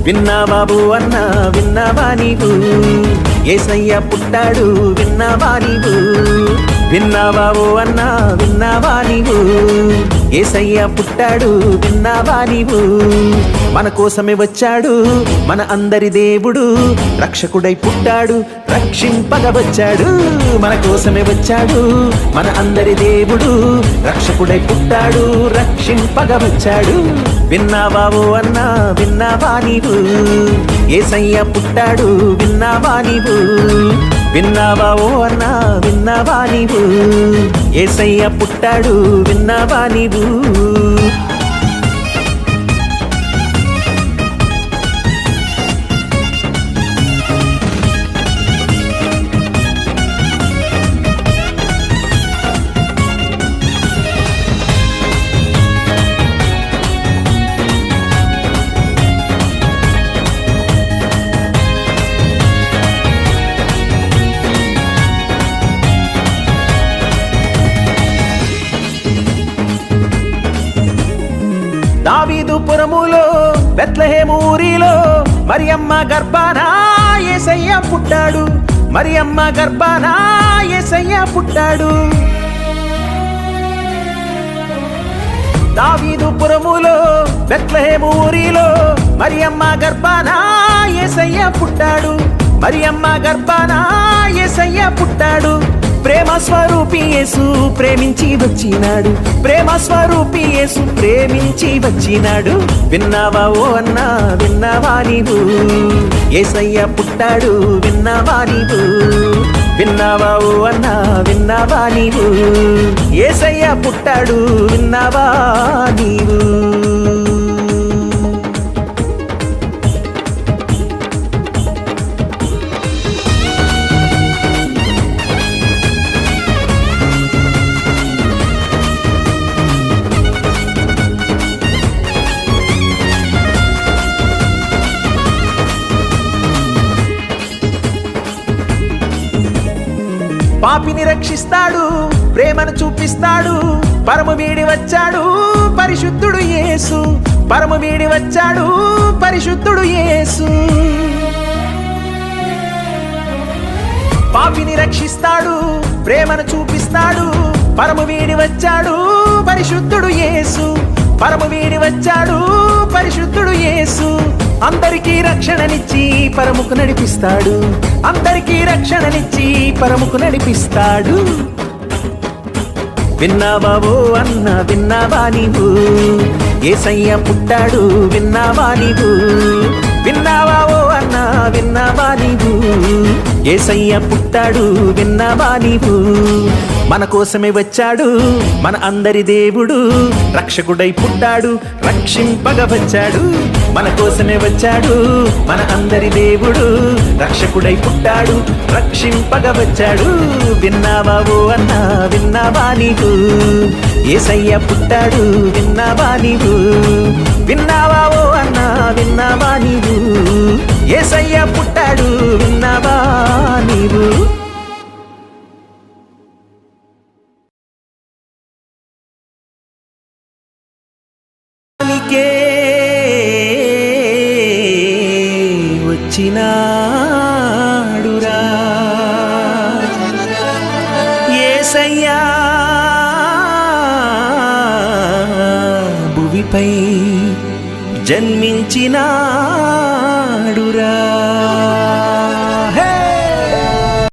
విన్నాబాబు అన్న విన్నావా నీవు యేసయ్య పుట్టాడు విన్నావా నీవు విన్నాబాబు అన్న విన్నావా నీవు యేసయ్య పుట్టాడు విన్నావా నీవు మన కోసమే వచ్చాడు మన అందరి దేవుడు రక్షకుడై పుట్టాడు రక్షింపగా వచ్చాడు మన కోసమే వచ్చాడు మన అందరి దేవుడు రక్షకుడై పుట్టాడు రక్షింపగా వచ్చాడు విన్నాబాబు అన్న విన్నావా నీవు యేసయ్య పుట్టాడు విన్నావా నీవు విన్నావా ఓ అన్న విన్నావా నీవు యేసయ్య పుట్టాడు విన్నావా నీవు దావీదు పురములో బెత్లెహేము ఊరిలో మరియమ్మ గర్భాన యేసయ్య పుట్టాడు మరియమ్మ గర్భాన యేసయ్య పుట్టాడు దావీదు పురములో బెత్లెహేము ఊరిలో మరియమ్మ గర్భాన యేసయ్య పుట్టాడు మరియమ్మ గర్భాన యేసయ్య పుట్టాడు ప్రేమ స్వరూపి యేసు ప్రేమించి వచ్చినాడు ప్రేమ స్వరూపి యేసు ప్రేమించి వచ్చినాడు విన్నావా ఓ అన్న విన్నావా నీవు యేసయ్య పుట్టాడు విన్నావా నీవు విన్నావా ఓ అన్న విన్నావా నీవు యేసయ్య పుట్టాడు విన్నావా నీవు పాపిని రక్షిస్తాడు ప్రేమను చూపిస్తాడు పరము వీడి వచ్చాడు పరిశుద్ధుడు యేసు పరము వీడి వచ్చాడు పరిశుద్ధుడు యేసు పాపిని రక్షిస్తాడు ప్రేమను చూపిస్తాడు పరము వీడి వచ్చాడు పరిశుద్ధుడు యేసు పరము వీడి వచ్చాడు పరిశుద్ధుడు యేసు అందరికీ రక్షణనిచ్చి పరముకు నడిపిస్తాడు అందరికీ రక్షణనిచ్చి పరముకు నడిపిస్తాడు విన్నావా ఓ అన్న విన్నావా నీవు యేసయ్య పుట్టాడు విన్నావా నీవు విన్నావా ఓ అన్న విన్నావా నీవు యేసయ్య పుట్టాడు విన్నావా నీవు మన కోసమే వచ్చాడు మన అందరి దేవుడు రక్షకుడై పుట్టాడు రక్షింపగా వచ్చాడు మన కోసమే వచ్చాడు మన అందరి దేవుడు రక్షకుడై పుట్టాడు రక్షింపగా వచ్చాడు విన్నావా ఓ అన్న విన్నావా నీవు యేసయ్య పుట్టాడు విన్నావా నీవు విన్నావా ఓ అన్న విన్నావా నీవు యేసయ్య పుట్టాడు విన్నావా నీవు వచ్చినాడురా యేసయ్యా భువిపై జన్మించినాడురా